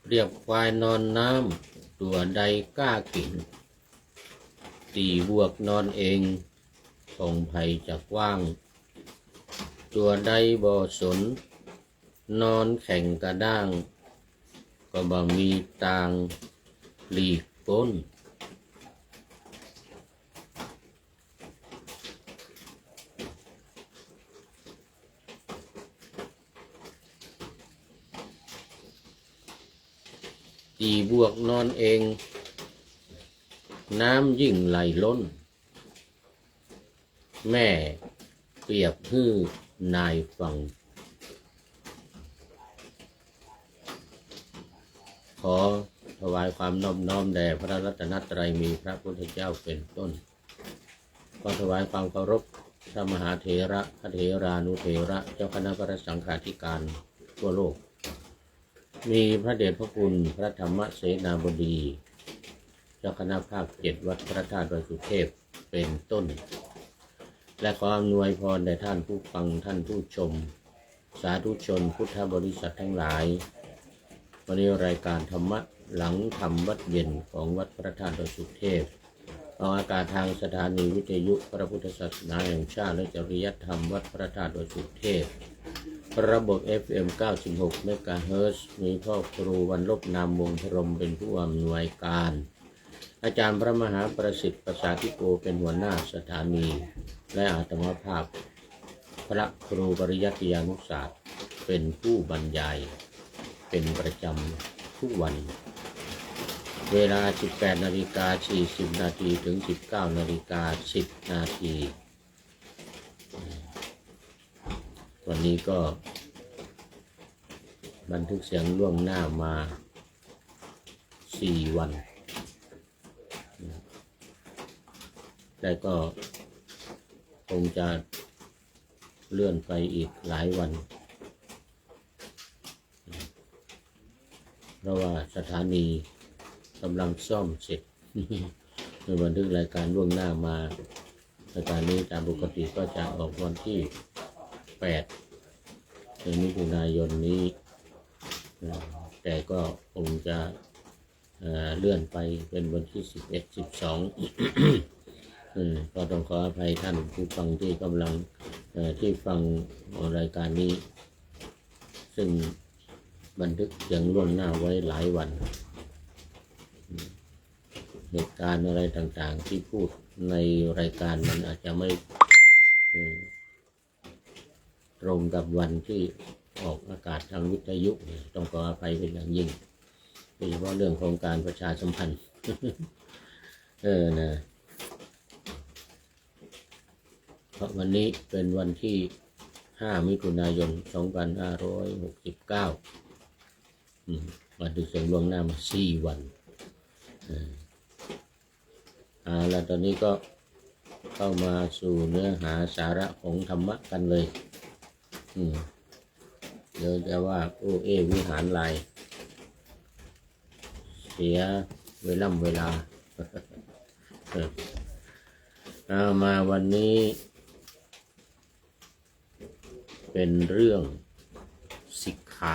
เรียกควายนอนน้ำตัวใดกล้ากินตีบวกนอนเองคงภัยจะกว้างตัวใดบ่สนนอนแข่งกระด้างก็บ่มีตางหลีกพ้นตีบวกนอนเองน้ำยิ่งไหลล้นแม่เปรียบฮื้อนายฟังขอถวายความนอบน้อมแด่พระรัตนตรัยมีพระพุทธเจ้าเป็นต้นขอถวายความเคารพพระมหาเถระพระเถรานุเถระเจ้าคณะพระสังฆาธิการทั่วโลกมีพระเดชพระคุณพระธรรมเสนาบดีเจ้าคณะภาค7วัดพระธาตุดอยสุเทพเป็นต้นและขออำนวยพรแด่ท่านผู้ฟังท่านผู้ชมสาธุชนพุทธบริษัททั้งหลายวันนี้รายการธรรมะหลังธรรมวัดเย็นของวัดพระธาตุดอยสุเทพออกอากาศทางสถานีวิทยุพระพุทธศาสนาแห่งชาติและจริยธรรมวัดพระธาตุดอยสุเทพระบบ FM 96 เมกะเฮิรตซ์มีพ่อครูวันลบนามวงศ์พรหมเป็นผู้อำนวยการอาจารย์พระมหาประสิทธิ์ประสาธิโกเป็นหัวหน้าสถานีและอาตมาภาพพระครูปริยัติยานุศาสตร์เป็นผู้บรรยายเป็นประจำทุกวันเวลา 18:40 นาทีถึง 19:10 นาทีวันนี้ก็บันทึกเสียงล่วงหน้ามา4 วันแต่ก็คงจะเลื่อนไปอีกหลายวันเพราะว่าสถานีกำลังซ่อมเสร็จในบันทึกรายการล่วงหน้ามารายการนี้ตามปกติก็จะออกวันที่8 เดือนมิถุนายนนี้แต่ก็คงจะเลื่อนไปเป็นวันที่11 12ก็ต้องขออภัยท่านผู้ฟังที่กำลังที่ฟังรายการนี้ซึ่งบันทึกเสียงล่วงหน้าไว้หลายวันเหตุการณ์อะไรต่างๆที่พูดในรายการมันอาจจะไม่ตรงกับวันที่ออกอากาศทางวิทยุต้องขออภัยเป็นอย่างยิ่งโดยเฉพาะเรื่องของการประชาสัมพันธ์นะเพราะวันนี้เป็นวันที่5 มิถุนายน 2569บันทึกเสียงล่วงหน้ามา4 วันแล้วตอนนี้ก็เข้ามาสู่เนื้อหาสาระของธรรมะกันเลยเดี๋ยวจะว่าวิหารลายเสียเวลามาวันนี้เป็นเรื่องสิกขา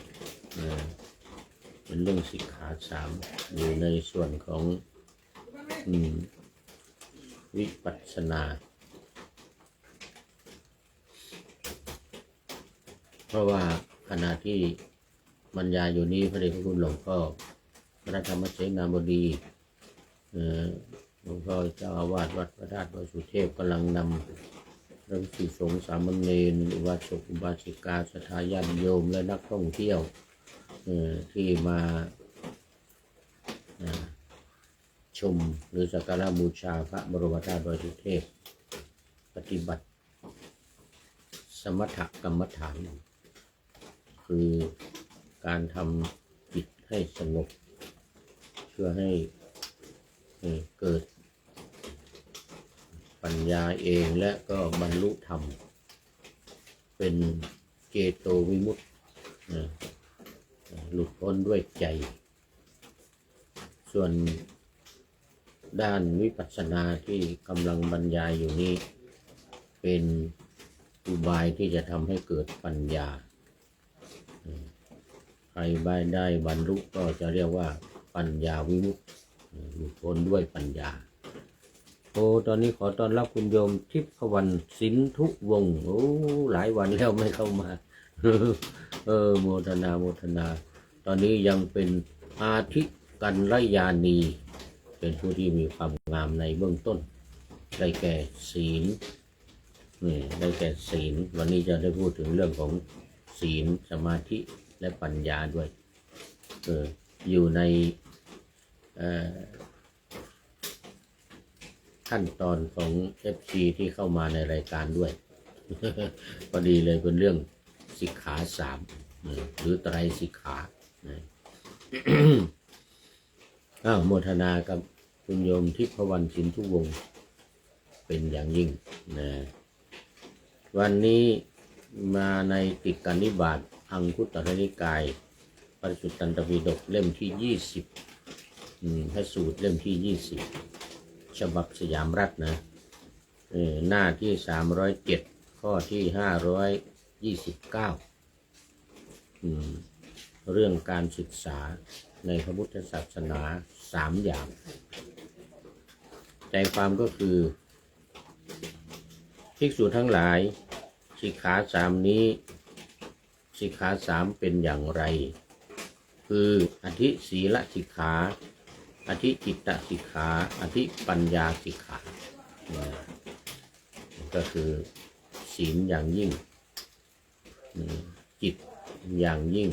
3เป็นเรื่องสิกขา3อยู่ในส่วนของวิปัสสนาเพราะว่าขณะที่บรรยายอยู่นี้พระเดชพระคุณหลวงพ่อพระธรรมเสนาบดีหลวงพ่อเจ้าอาวาสวัดพระธาตุดอยสุเทพกำลังนำพระภิกษุสงฆ์สามเณรอุบาสกอุบาสิกาศรัทธาญาติโยมและนักท่องเที่ยวที่มาชมหรือสักการะบูชาพระบรมธาตุดอยสุเทพปฏิบัติสมถกรรมฐานคือการทำจิตให้สงบเพื่อให้เกิดปัญญาเองและก็บรรลุธรรมเป็นเจโตวิมุตติหลุดพ้นด้วยใจส่วนด้านวิปัสสนาที่กำลังบรรยายอยู่นี้เป็นอุบายที่จะทำให้เกิดปัญญา ใครได้บรรลุก็จะเรียกว่าปัญญาวิมุตติหลุดพ้นด้วยปัญญาโอ้ตอนนี้ขอต้อนรับคุณโยมทิพวรรณสินธุวงศ์โอ้หลายวันแล้วไม่เข้ามา โมทนาโมทนา ตอนนี้ยังเป็นอาทิกัลยาณีเป็นผู้ที่มีความงามในเบื้องต้นได้แก่ศีลได้แก่ศีลวันนี้จะได้พูดถึงเรื่องของศีลสมาธิและปัญญาด้วยอยู่ในขั้นตอนของ FC ที่เข้ามาในรายการด้วย พอดีเลยเป็นเรื่องสิกขาสามหรือไตรสิกขา โมทนากับคุณโยมทิพวรรณสินธุวงศ์เป็นอย่างยิ่งนะวันนี้มาในติกานิบาตอังคุตรนิกายปริสุทธันตปิฎกเล่มที่20พระสูตรเล่มที่20ฉบับสยามรัฐนะหน้าที่307ข้อที่529เรื่องการศึกษาในพระพุทธศาสนา3อย่างใจความก็คือภิกษุทั้งหลายสิกขา3นี้สิกขา3เป็นอย่างไรคืออธิศีลสิกขาอธิจิตตสิกขาอธิปัญญาสิกขาก็คือศีลอย่างยิ่งจิตอย่างยิ่ง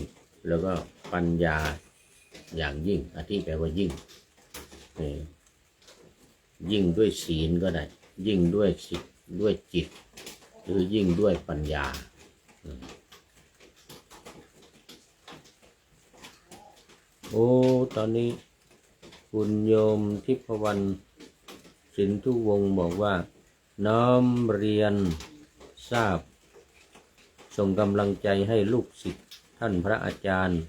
แล้วก็ปัญญาอย่างยิ่งอธิแปลว่ายิ่งยิ่งด้วยศีลก็ได้ยิ่งด้วยจิตหรือยิ่งด้วยปัญญาโอ้ตอนนี้คุณโยมทิพวรรณสินธุวงศ์บอกว่าน้อมเรียนทราบส่งกำลังใจให้ลูกศิษย์ท่านพระอาจารย์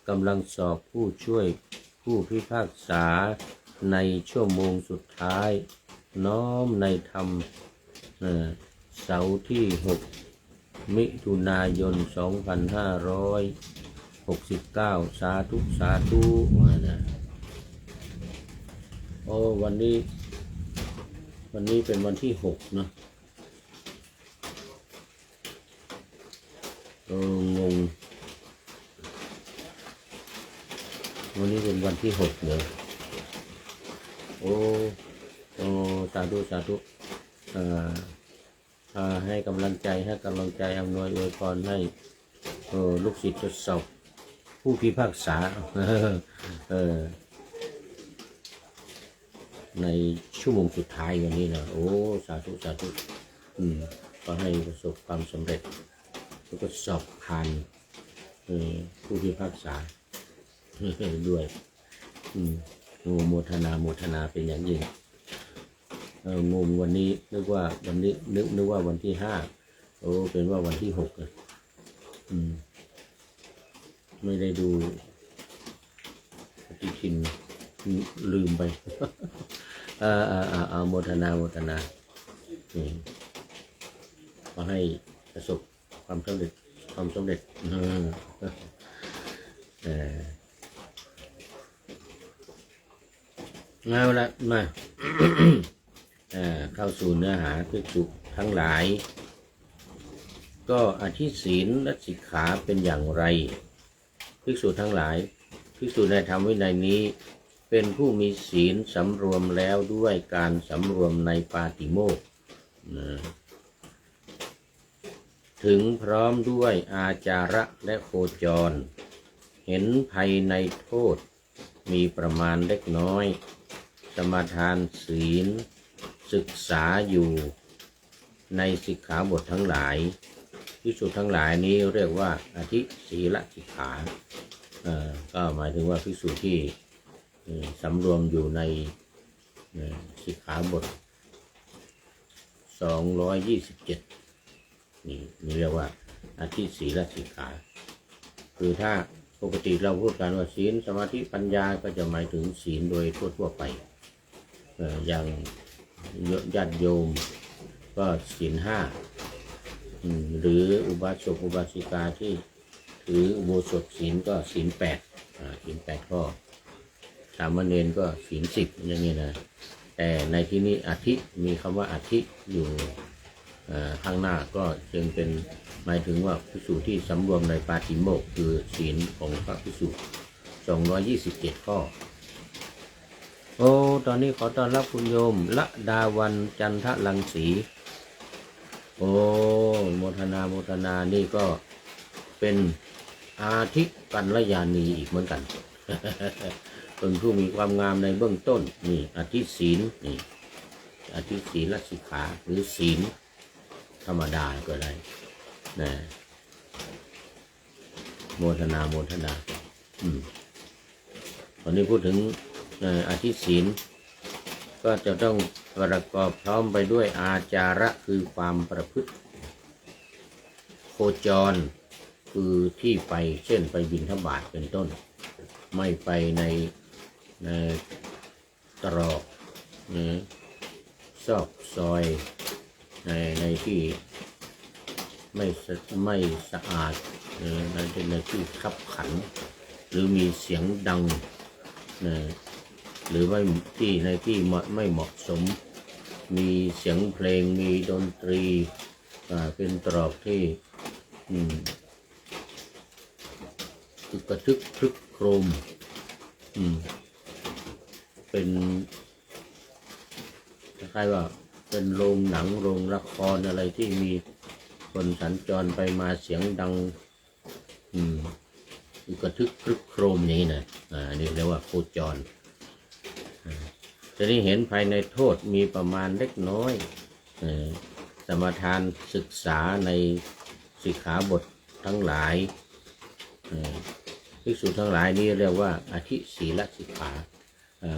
กำลังสอบผู้ช่วยผู้พิพากษาในชั่วโมงสุดท้ายน้อมในธรรมเสาร์ที่6มิถุนายน2569สาธุสาธุนะโอ้วันนี้เป็นวันที่6เนาะงงวันนี้เป็นวันที่6เลยโอ้สาธุสาธุให้กำลังใจอำนวยอวยพรให้ลูกศิษย์ทดสอบผู้พิพากษาในชั่วโมงสุดท้ายวันนี้นะโอ้สาธุสาธุก็ให้ประสบความสำเร็จแล้วก็สอบผ่านผู้พิพากษาด้วยโมทนาเป็นอย่างยิ่งงงวันนี้นึกว่าวันนี้นึกว่าวันที่5โอ้เป็นว่าวันที่6นะไม่ได้ดูปฏิทินลืมไปโมทนาขอให้ประสบความสำเร็จเอาละมา เข้าสู่เนื้อหาภิกษุทั้งหลายก็อธิศีลและสิกขาเป็นอย่างไรภิกษุทั้งหลายภิกษุในธรรมวินัยนี้เป็นผู้มีศีลสำรวมแล้วด้วยการสำรวมในปาติโมกข์ถึงพร้อมด้วยอาจาระและโคจรเห็นภัยในโทษมีประมาณเล็กน้อยสมาทานศีลศึกษาอยู่ในสิกขาบททั้งหลายภิกษุทั้งหลายนี้เรียกว่าอธิศีลสิกขาก็หมายถึงว่าภิกษุที่สำรวมอยู่ในสิกขาบท227นี่เรียกว่าอธิศีลสิกขาคือถ้าปกติเราพูดกันว่าศีลสมาธิปัญญาก็จะหมายถึงศีลโดยทั่วไปอย่างญาติโยมก็ศีล5หรืออุบาสกอุบาสิกาที่ท ถืออุโบสถศีลก็ศีล 8ศีล 8 ข้อสามเณรก็ศีล 10อย่างนี้นะแต่ในที่นี้อธิมีคำว่าอธิอยู่ข้างหน้าก็จึงเป็นหมายถึงว่าภิกษุที่สำรวมในปาฏิโมกข์คือศีลของพระภิกษุ227 ข้อโอ้ตอนนี้ขอต้อนรับคุณโยมละดาวันจันทรังสีโอ้โมทนานี่ก็เป็นอาทิกัลยาณีอีกเหมือนกัน เป็นผู้มีความงามในเบื้องต้นนี่อธิศีลนี่อธิศีลสิกขาหรือศีลธรรมดาก็ได้นะโมทนาวันนี้พูดถึงอธิศีลก็จะต้องประกอบพร้อมไปด้วยอาจาระคือความประพฤติโคจรคือที่ไปเช่นไปบิณฑบาตเป็นต้นไม่ไปในตรอกซอกซอยในที่ไม่สะอาดในที่คับขันหรือมีเสียงดังหรือว่าที่ในที่ไม่เหมาะสมมีเสียงเพลงมีดนตรีเป็นตรอกที่กระทึกครึกโครมเป็นคล้ายๆว่าเป็นโรงหนังโรงละครอะไรที่มีคนสัญจรไปมาเสียงดังกระทึกครึกโครมอย่างนี้นะนี่เรียกว่าโคจรจะได้เห็นภายในโทษมีประมาณเล็กน้อยสมทานศึกษาในสิกขาบททั้งหลายภิกษุทั้งหลายนี้เรียกว่าอธิศีลสิกขา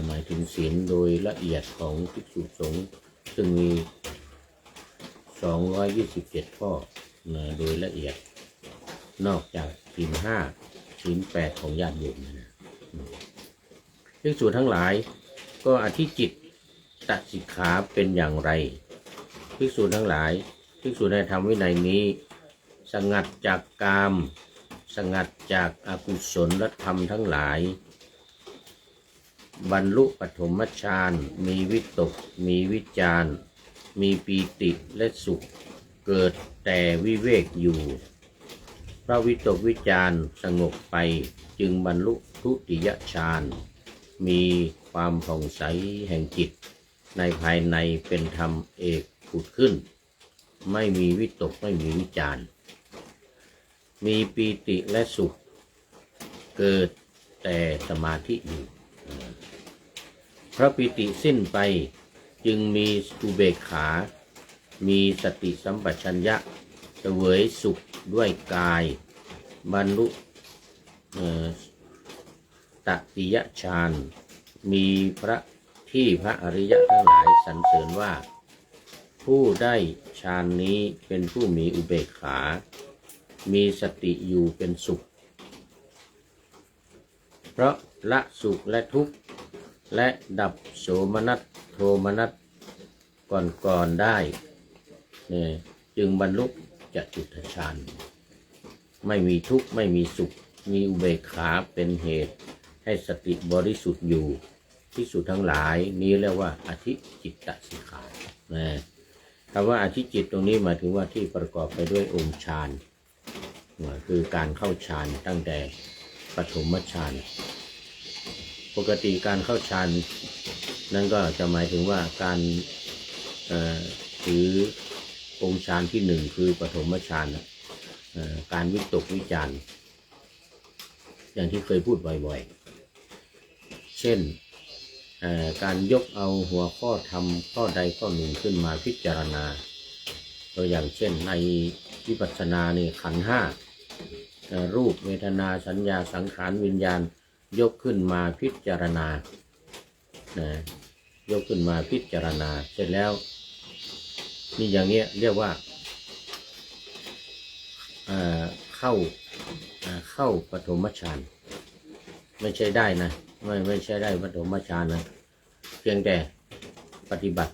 หมายถึงศีลโดยละเอียดของภิกษุสงฆ์ซึ่งมี227 ข้อโดยละเอียดนอกจากศีล 5ศีล 8ของญาติโยมนะภิกษุทั้งหลายก็อธิจิตตสิกขาเป็นอย่างไรภิกษุทั้งหลายภิกษุในธรรมวินัยนี้สงัดจากกามสงัดจากอกุศลธรรมทั้งหลายบรรลุปฐมฌานมีวิตกมีวิจารมีปีติและสุขเกิดแต่วิเวกอยู่เพราะวิตกวิจารสงบไปจึงบรรลุทุติยฌานมีความผ่องใสแห่งจิตในภายในเป็นธรรมเอกผุดขึ้นไม่มีวิตกไม่มีวิจารมีปีติและสุขเกิดแต่สมาธิอยู่เพราะปีติสิ้นไปจึงมีอุเบกขามีสติสัมปชัญญะเสวยสุขด้วยกายบรรลุตติยฌานมีพระอริยะทั้งหลายสรรเสริญว่าผู้ได้ฌานนี้เป็นผู้มีอุเบกขามีสติอยู่เป็นสุขเพราะละสุขและทุกข์และดับโสมนัสโทมนัสก่อนได้จึงบรรลุจตุตถฌานไม่มีทุกข์ไม่มีสุขมีอุเบกขาเป็นเหตุให้สติบริสุทธิ์อยู่ภิกษุทั้งหลายนี้เรียกว่าอธิจิตตสิกขาคำว่าอธิจิตตรงนี้หมายถึงว่าที่ประกอบไปด้วยองค์ฌานคือการเข้าฌานตั้งแต่ปฐมฌานปกติการเข้าฌานนั่นก็จะหมายถึงว่าการถือองค์ฌานที่1คือปฐมฌานการวิตกวิจารอย่างที่เคยพูดบ่อยๆเช่นการยกเอาหัวข้อธรรมข้อใดข้อหนึ่งขึ้นมาพิจารณาตัวอย่างเช่นในวิปัสสนานี่ขันธ์5รูปเวทนาสัญญาสังขารวิญญาณยกขึ้นมาพิจารณายกขึ้นมาพิจารณาเสร็จแล้วนี่อย่างเงี้ยเรียกว่าเข้าปฐมฌานไม่ใช่ได้นะไม่ใช่ได้ปฐมฌานนะเพียงแต่ปฏิบัติ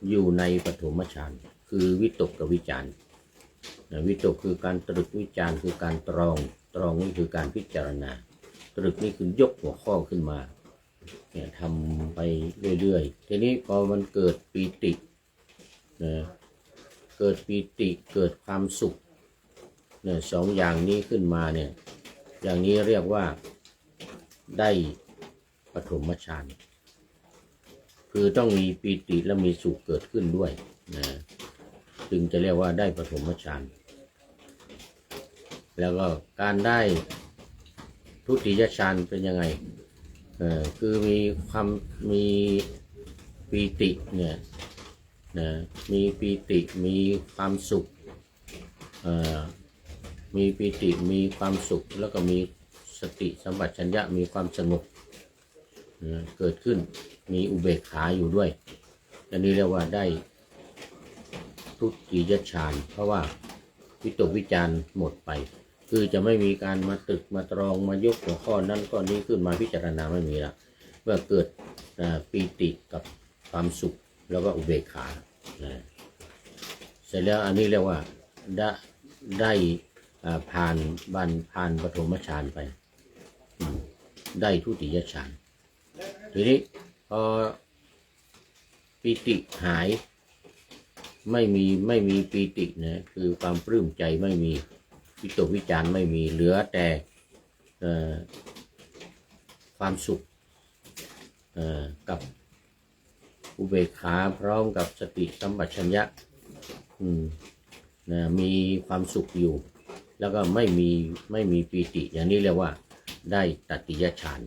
อยู่ในปฐมฌานคือวิตกกับวิจารวิตกคือการตรึกวิจารคือการตร ตรองนี่คือการพิจารณาตรึกนี่คือยกหัวข้อขึ้นมาเนี่ยทำไปเรื่อยๆทีนี้พอมันเกิดปีตินะเกิดปีติเกิดความสุขเนี่ยสองอย่างนี้ขึ้นมาเนี่ยอย่างนี้เรียกว่าได้ปฐมฌานคือต้องมีปีติและมีสุขเกิดขึ้นด้วยนะจึงจะเรียกว่าได้ปฐมฌานแล้วก็การได้ทุติยฌานเป็นยังไงคือมีปีติเนี่ยนะมีปีติมีความสุขมีปีติมีความสุขแล้วก็มีสติสัมปชัญญะมีความสงบเกิดขึ้นมีอุเบกขาอยู่ด้วยอันนี้เรียกว่าได้ทุติยฌานเพราะว่าวิตกวิจารหมดไปคือจะไม่มีการมาตึกมาตรองมายกหัวข้อนั้นข้อนี้ขึ้นมาพิจารณาไม่มีละเมื่อเกิดปีติกับความสุขแล้วก็อุเบกขาเสร็จแล้วอันนี้เรียกว่าได้ผ่านปฐมฌานไปได้ทุติยฌานทีนี้พอปีติหายไม่มีปีตินะคือความปลื้มใจไม่มีวิตกวิจารไม่มีเหลือแต่ความสุขกับอุเบกขาพร้อมกับสติสัมปชัญญะมีความสุขอยู่แล้วก็ไม่มีปีติอย่างนี้เรียกว่าได้ตติยฌาน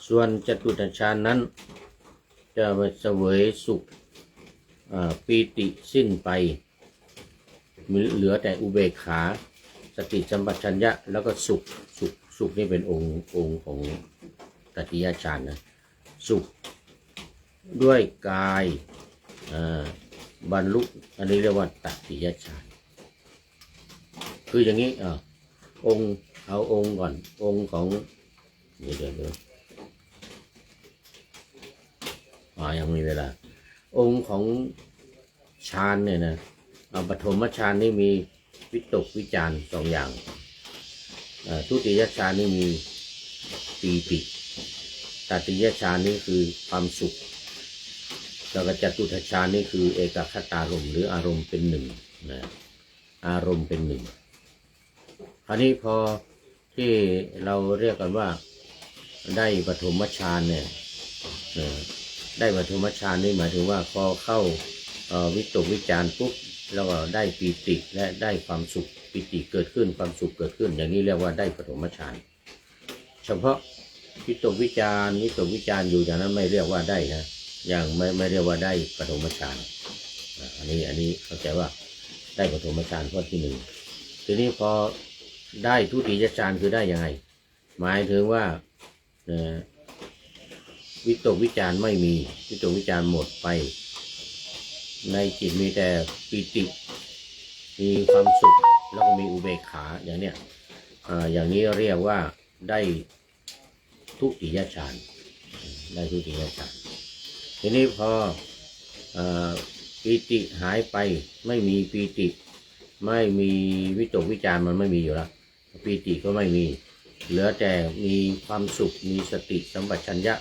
ส่วนจตุตฌานนั้นจะเสวยสุขปีติสิ้นไปเหลือแต่อุเบกขาสติสัมปชัญญะแล้วก็สุขนี่เป็นองค์ของตติยฌานนะสุขด้วยกายบรรลุอันนี้เรียกว่าตติยฌานคืออย่างนี้เอาองค์ก่อนองค์ของเดี๋ยวยังมีเวลาองค์ของฌานเนี่ยนะปฐมฌานนี่มีวิตกวิจารสองอย่างทุติยฌานนี่มีปีติตติยฌานนี่คือความสุขแล้วก็จตุตฌานนี่คือเอกคตารมณ์หรืออารมณ์เป็นหนึ่งนะอารมณ์เป็นหนึ่งคราวนี้พอที่เราเรียกกันว่าได้ปฐมฌานเนี่ยได้ปฐมฌานนี่หมายถึงว่าพอเข้าวิตกวิจารปุ๊บแล้วก็ได้ปีติและได้ความสุขปีติเกิดขึ้นความสุขเกิดขึ้นอย่างนี้เรียกว่าได้ปฐมฌานเฉพาะวิตกวิจารอยู่อย่างนั้นไม่เรียกว่าได้นะอย่างไม่เรียกว่าได้ปฐมฌานอันนี้เข้าใจว่าได้ปฐมฌานข้อที่หนึ่งทีนี้พอได้ทุติยฌานคือได้ยังไงหมายถึงว่าวิตกวิจารไม่มีวิตกวิจารหมดไปในจิตมีแต่ปีติมีความสุขแล้วก็มีอุเบกขาอย่างเนี้ยอย่างนี้เรียกว่าได้ทุติยฌานได้ทุติยฌานทีนี้พอปีติหายไปไม่มีปีติไม่มีวิตกวิจารมันไม่มีอยู่แล้วปีติก็ไม่มีเหลือแต่มีความสุขมีสติสัมปชัญญะ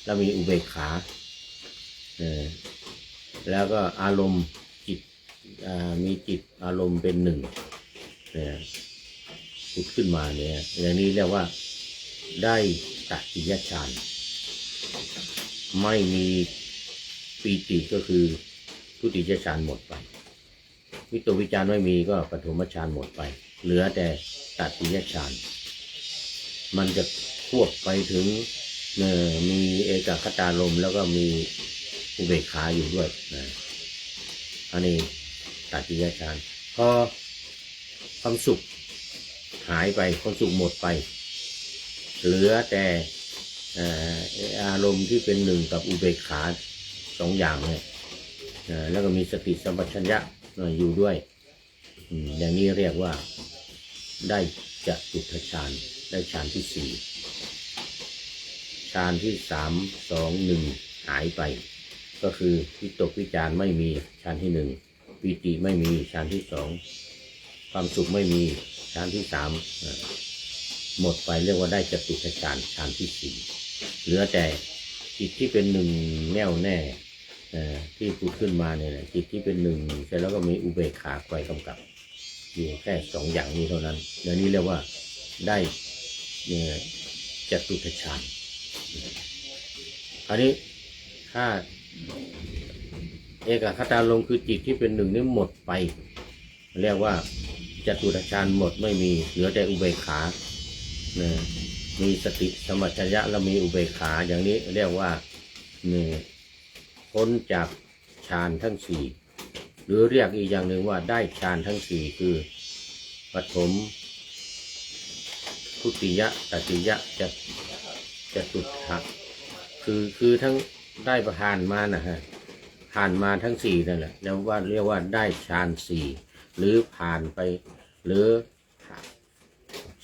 แล้วมีอุเบกขาแล้วก็อารมณ์จิตมีจิตอารมณ์เป็นหนึ่งพุดขึ้นมาเนี่ยอย่างนี้เรียกว่าได้ตติยฌานไม่มีปีติก็คือทุติยฌานหมดไปวิตกวิจารไม่มีก็ปฐมฌานหมดไปเหลือแต่ตติยฌานมันจะควบไปถึงมีเอกคตารมณ์แล้วก็มีอุเบกขาอยู่ด้วยนะอันนี้ตติยฌานพอความสุขหายไปความสุขหมดไปเหลือแต่อารมณ์ที่เป็นหนึ่งกับอุเบกขาสองอย่างเนี่ยแล้วก็มีสติสัมปชัญญะอยู่ด้วยอย่างนี้เรียกว่าได้จตุตฌานได้ฌานที่สี่ฌานที่3 2 1หายไปก็คือวิตกวิจารไม่มีฌานที่1ปีติไม่มีฌานที่2 ความสุขไม่มีฌานที่สามหมดไปเรียกว่าได้จตุตฌานฌานที่สี่เหลือแต่จิตที่เป็นหนึ่งแน่วแน่ที่พูดขึ้นมาเนี่ยจิตที่เป็นหนึ่งเสร็จแล้วก็มีอุเบกขาคอยกำกับอยู่แค่สองอย่างนี้เท่านั้นเดี๋ยวนี้เรียกว่าได้จตุตฌานคราวนี้ถ้าเอกคตาลมคือจิตที่เป็นหนึ่งนี่หมดไปเรียกว่าจตุตฌานหมดไม่มีเหลือแต่อุเบกขามีสติสมัชัญญะแล้วมีอุเบกขาอย่างนี้เรียกว่าพ้นจากฌานทั้งสี่หรือเรียกอีกอย่างหนึ่งว่าได้ฌานทั้งสี่คือปฐมทุติยะตติยะจตุตถะคือทั้งได้ผ่านมานะฮะผ่านมาทั้งสี่นั่นแหละแล้วว่าเรียกว่าได้ฌานสี่หรือผ่านไปหรือ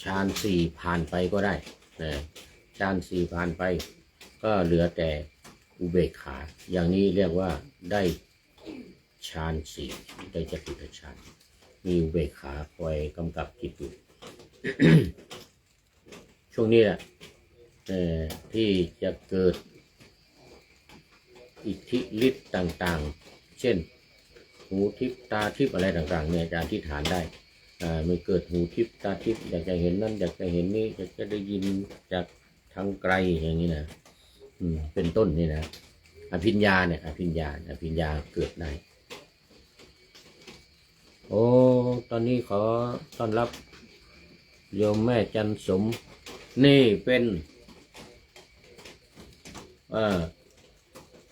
ฌานสี่ผ่านไปก็ได้นะฌานสี่ผ่านไปก็เหลือแต่อุเบกขาอย่างนี้เรียกว่าได้ฌานสี่ได้จตุตฌานมีอุเบกขาคอยกำกับจิตอยู่ ช่วงนี้แหละที่จะเกิดอิทธิฤทธิ์ต่างๆเช่นหูทิพตาทิพอะไรต่างๆเนี่ยอาจารย์ที่ฐานได้มันเกิดหูทิพตาทิพอยากจะเห็นนั่นอยากจะเห็นนี่อยากจะได้ยินจากทางไกลอย่างนี้นะเป็นต้นนี่นะอภิญญาเนี่ยอภิญญาเกิดได้โอ้ตอนนี้ขอต้อนรับโยมแม่จันสมนี่เป็น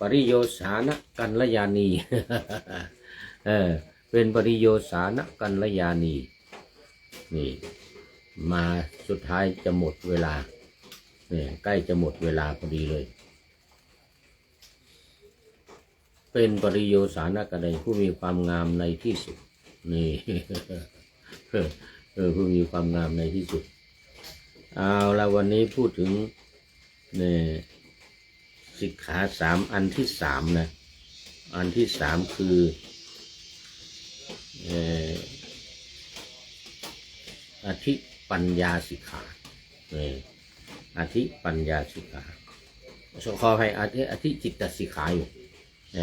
ปริโยสานกัลยาณี เป็นปริโยสานกัลยาณีนี่มาสุดท้ายจะหมดเวลาเนี่ยใกล้จะหมดเวลาพอดีเลยเป็นปริโยสานกัลยาณีผู้มีความงามในที่สุดนี่ ผู้มีความงามในที่สุดเอาละวันนี้พูดถึงเนี่ยสิกขาสามอันที่สามนะอันที่สามคืออธิปัญญาสิกขาอธิปัญญาสิกขาขอให้อธิจิตตสิกขาอยู่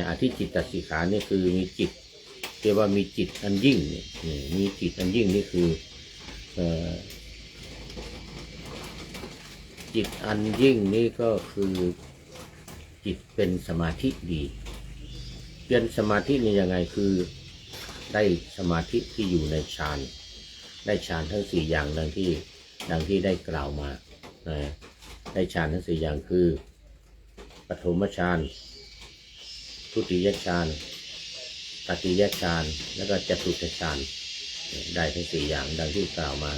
อธิจิตตสิกขานี่คือมีจิตเรียกว่ามีจิตอันยิ่งเนี่ยมีจิตอันยิ่งนี่คือจิตอันยิ่งนี่ก็คือจิตเป็นสมาธิดีเป็นสมาธินี่ยังไงคือได้สมาธิที่อยู่ในฌานได้ฌานทั้งสี่อย่างดังที่ได้กล่าวมาได้ฌานทั้งสี่อย่างคือปฐมฌานทุติยฌานตติยฌานแล้วก็จตุตฌานได้ทั้งสี่อย่างดังที่กล่าวมา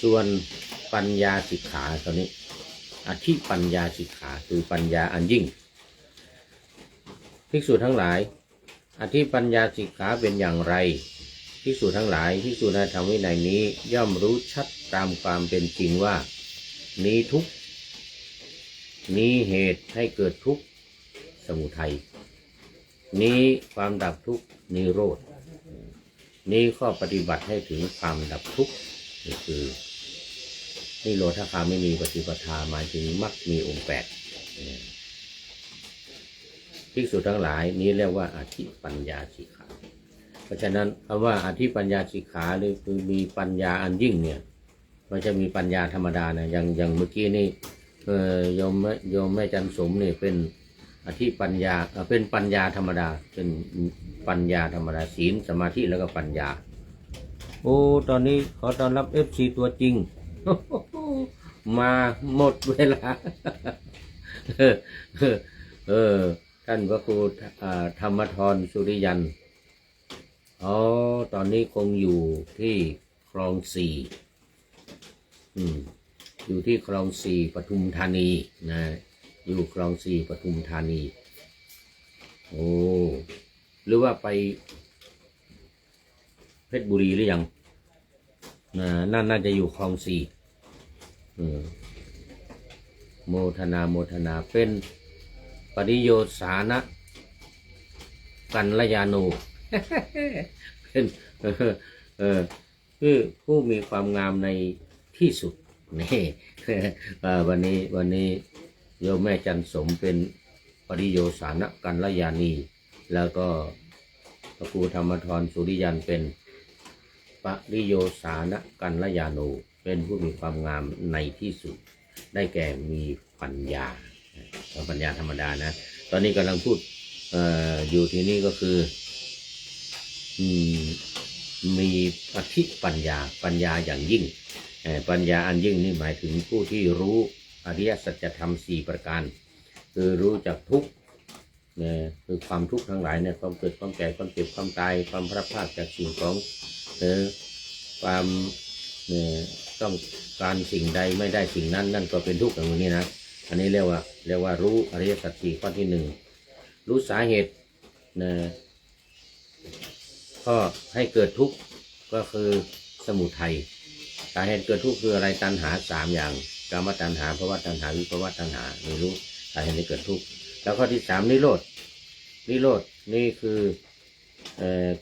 ส่วนปัญญาสิกขาตอนนี้อธิปัญญาสิกขาคือปัญญาอันยิ่งภิกษุทั้งหลายอธิปัญญาสิกขาเป็นอย่างไรภิกษุทั้งหลายภิกษุในธรรมวินัยนี้ย่อมรู้ชัดตามความเป็นจริงว่านี้ทุกข์นี้เหตุให้เกิดทุกข์สมุทัยนี้ความดับทุกข์นิโรธนี้ข้อปฏิบัติให้ถึงความดับทุกข์นี่คือนิโรธคาไม่มีปฏิปทาหมายถึงมรรคมีองค์แปดภิกษุทั้งหลายนี้เรียกว่าอธิปัญญาสิกขาเพราะฉะนั้นคำว่าอธิปัญญาสิกขาหรือคือมีปัญญาอันยิ่งเนี่ยมันจะมีปัญญาธรรมดานะอย่างเมื่อกี้นี่โยมแม่จันสมเนี่ยเป็นอธิปัญญาเป็นปัญญาธรรมดาเป็นปัญญาธรรมดาศีลสมาธิแล้วก็ปัญญาโอ้ตอนนี้ขอต้อนรับ FC ตัวจริง มาหมดเวลา ท่านพระครูธรรมธรสุริยันตอนนี้คงอยู่ที่คลองสี่อยู่ที่คลองสี่ปทุมธานีนะอยู่คลองสี่ปทุมธานีโอ้หรือว่าไปเพชรบุรีหรือยังนั่นน่าจะอยู่คลองสี่โมทนาเป็นปริโยสานะกัลยาโน เป็ เป็นเออคือผู้มีความงามในที่สุดนี่วันนี้โยมแม่จันสมเป็นปริโยสานกัลยาณีแล้วก็พระครูธรรมธรสุริยันเป็นปริโยสานกัลยาโนเป็นผู้มีความงามในที่สุดได้แก่มีปัญญาปัญญาธรรมดานะตอนนี้กำลังพูดอยู่ที่นี่ก็คือมีอธิปัญญาอย่างยิ่งปัญญาอันยิ่งนี่หมายถึงผู้ที่รู้อริยสัจธรรม4ประการคือรู้จักทุกข์คือความทุกข์ทั้งหลายเนี่ยความเกิดความแก่ความเจ็บความตายความพลัดพรากจากสิ่งของความต้องการสิ่งใดไม่ได้สิ่งนั้นนั่นก็เป็นทุกข์อย่างนี้นะอันนี้เรียกว่ารู้อริยสัจ4ข้อที่1รู้สาเหตุก็ให้เกิดทุกข์ก็คือสมุทัยสาเหตุเกิดทุกข์คืออะไรตัณหา3อย่างกามตัณหาภวตัณหาวิภวตัณหาไม่รู้สาเหตุที่เกิดทุกข์แล้วข้อที่3นิโรธนี่คือ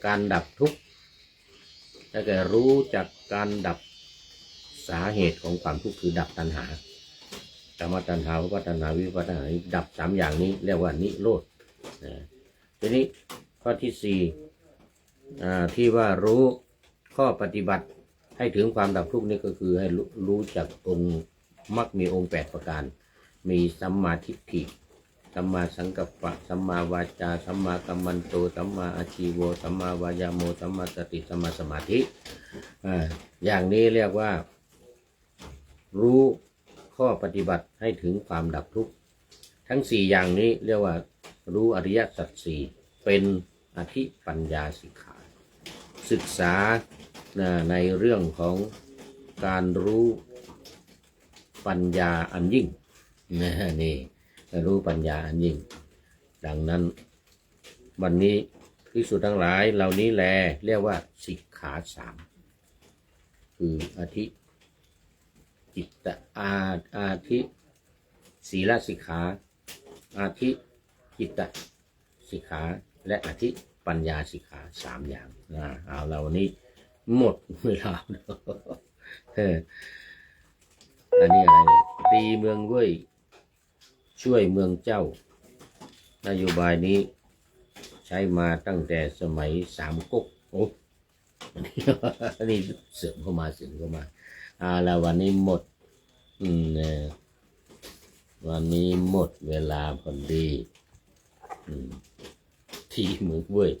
การดับทุกข์ถ้าเกิดรู้จากการดับสาเหตุของความทุกข์คือดับตัณหากามตัณหาภวตัณหาวิภวตัณหาดับ3อย่างนี้เรียกว่านิโรธทีนี้ข้อที่4ที่ว่ารู้ข้อปฏิบัติให้ถึงความดับทุกข์นี่ก็คือให้รู้จักองค์มรรคมีองค์8ประการมีสัมมาทิฏฐิสัมมาสังกัปปะสัมมาวาจาสัมมากัมมันโตสัมมาอาชีโวสัมมาวายาโมสัมมาสติสัมมาสมาธิอย่างนี้เรียกว่ารู้ข้อปฏิบัติให้ถึงความดับทุกข์ทั้ง4อย่างนี้เรียกว่ารู้อริยสัจ4เป็นอธิปัญญาสิกขาศึกษาในเรื่องของการรู้ปัญญาอันยิ่งนี่รู้ปัญญาอันยิ่งดังนั้นวันนี้ภิกษุทั้งหลายเหล่านี้แลเรียกว่าสิกขา3คืออธิจิตตอาธิศีลสิกขาอาธิจิตตสิกขาและอธิปัญญาสิกขา3อย่างเอาเราวันนี้หมดเวลาอันนี้อะไรตีเมืองเว้ยช่วยเมืองเจ้านโยบายนี้ใช้มาตั้งแต่สมัย3ก๊กโอ้นี่เสริมเข้ามาแล้ววันนี้หมดวันนี้หมดเวลาพอดีที่เมืองเว้ย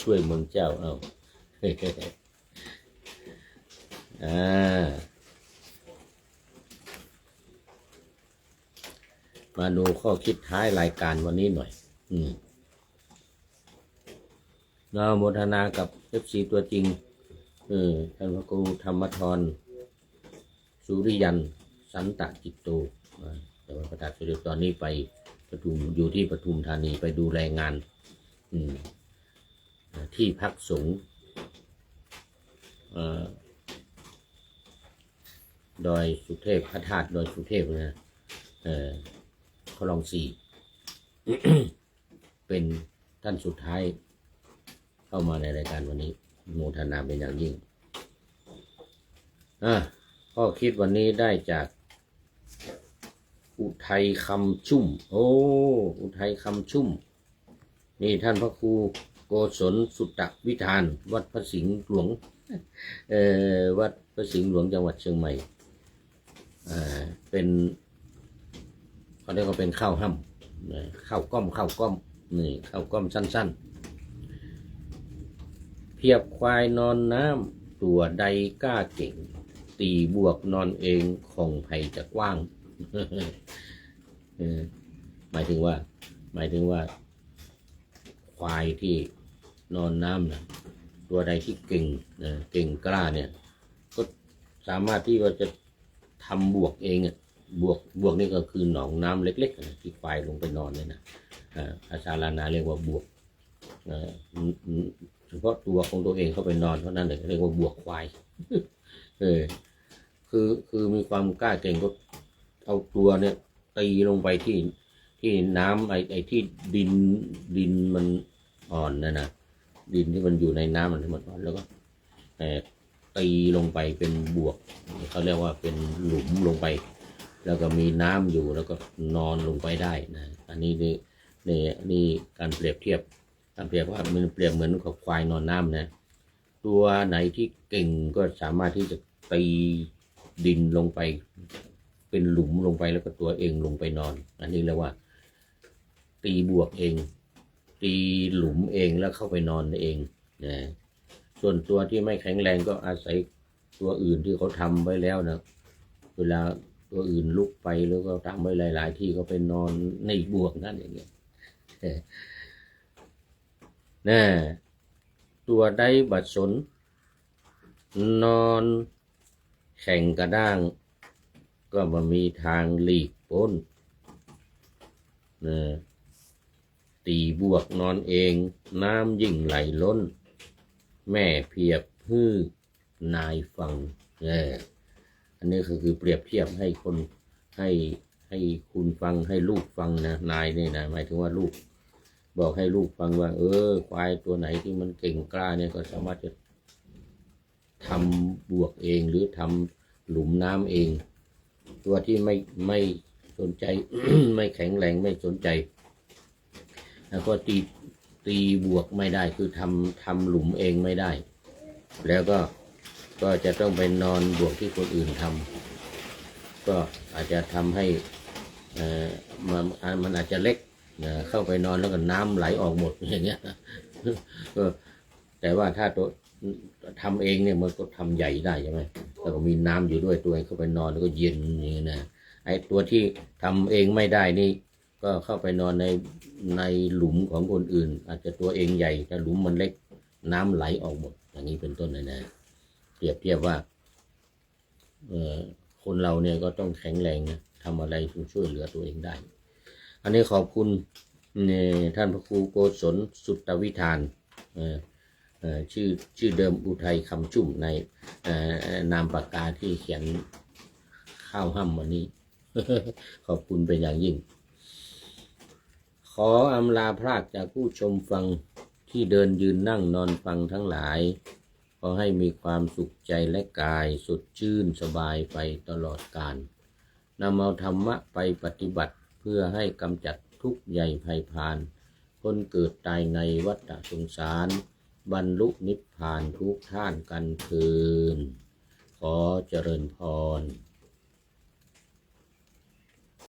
ช่วยเมืองเจ้าเอามาดูข้อคิดท้ายรายการวันนี้หน่อยเราโมทนากับ FC ตัวจริงท่านพระครูธรรมธรสุริยันสันตจิตโตแต่ว่าประกาศเสด็จตอนนี้ไปปทุมอยู่ที่ปทุมธานีไปดูแลงานที่พักสงฆ์ดอยสุเทพพระธาตุดอยสุเทพนะคลอง4 เป็นท่านสุดท้ายเข้ามาในรายการวันนี้โมทนาเป็นอย่างยิ่งข้อคิดวันนี้ได้จากอุทัยคำชุ่มอุทัยคำชุ่มนี่ท่านพระครูโกศลสุตตวิธานวัดพระสิงห์หลวงวัดพระสิงห์หลวงจังหวัดเชียงใหม่เป็นเขาเรียกว่าเป็นข้าวห้ำข้าวก้อมนี่ข้าวก้อมสั้นๆเพียบควายนอนน้ำตัวใดกล้าเก่งตีบวกนอนเองของไผ่จะกว้างหมายถึงว่าควายที่นอนน้ำนะตัวใดที่เก่งกล้าเนี่ยก็สามารถที่ว่าจะทำบวกเองบวกนี่ก็คือหนองน้ำเล็กๆที่ควายลงไปนอนเนี่ยนะภาษาล้านนาเรียกว่าบวกเฉพาะตัวของตัวเองเข้าไปนอนเท่านั้นเลยเรียกว่าบวกควายคือมีความกล้าเก่งก็เอาตัวเนี่ยตีลงไปที่น้ำไอ้ที่ดินมันอ่อนนะ ดินที่มันอยู่ในน้ำมันทั้งหมดแล้วก็ตีลงไปเป็นบวกเขาเรียกว่าเป็นหลุมลงไปแล้วก็มีน้ำอยู่แล้วก็นอนลงไปได้นะอันนี้นี่การเปรียบเทียบการเปรียบว่ามันเปรียบเหมือนกับควายนอนน้ำนะตัวไหนที่เก่งก็สามารถที่จะตีดินลงไปเป็นหลุมลงไปแล้วก็ตัวเองลงไปนอนอันนี้เรียกว่าตีบวกเองตีหลุมเองแล้วเข้าไปนอนเองนะส่วนตัวที่ไม่แข็งแรงก็อาศัยตัวอื่นที่เขาทำไว้แล้วนะเวลาตัวอื่นลุกไปแล้วก็ทำไว้หลายๆที่ก็ไปนอนในบวกนั่นอย่างเงี้ยนะตัวได้บัดสนนอนแข่งกระด้างก็มามีทางหลีกพ้นนะตีบวกนอนเองน้ำยิ่งไหลล้นแม่เพียบฮื้อนายฟังอันนี้คือเปรียบเทียบให้คนให้คุณฟังให้ลูกฟังนะนายนี่นะหมายถึงว่าลูกบอกให้ลูกฟังว่าควายตัวไหนที่มันเก่งกล้าเนี่ยก็สามารถจะทำบวกเองหรือทำหลุมน้ำเองตัวที่ไม่สนใจ ไม่แข็งแรงไม่สนใจแล้วก็ตีบวกไม่ได้คือทำหลุมเองไม่ได้แล้วก็จะต้องไปนอนบวกที่คนอื่นทำก็อาจจะทำให้มันอาจจะเล็กเข้าไปนอนแล้วก็น้ำไหลออกหมดอย่างเงี้ยแต่ว่าถ้าตัวทำเองเนี่ยมันก็ทำใหญ่ได้ใช่ไหมแล้วก็มีน้ำอยู่ด้วยตัวเองเข้าไปนอนแล้วก็เย็นอย่างนี้นะไอ้ตัวที่ทำเองไม่ได้นี่ก็เข้าไปนอนในหลุมของคนอื่นอาจจะตัวเองใหญ่แต่หลุมมันเล็กน้ำไหลออกหมดอย่างนี้เป็นต้นนะเปรียบเทียบว่าคนเราเนี่ยก็ต้องแข็งแรงนะทำอะไรช่วยเหลือตัวเองได้อันนี้ขอบคุณท่านพระครูโกศลสุตวิธานชื่อเดิมอุทัยคำชุ่มในนามปากกาที่เขียนข้าวห้ำวันนี้ ขอบคุณเป็นอย่างยิ่งขออำลาพรากจากผู้ชมฟังที่เดินยืนนั่งนอนฟังทั้งหลายขอให้มีความสุขใจและกายสดชื่นสบายไปตลอดกาลนำเอาธรรมะไปปฏิบัติเพื่อให้กำจัดทุกข์ใหญ่ภัยพานคนเกิดตายในวัฏสงสารบรรลุนิพพานทุกท่านกันเถิดขอเจริญพร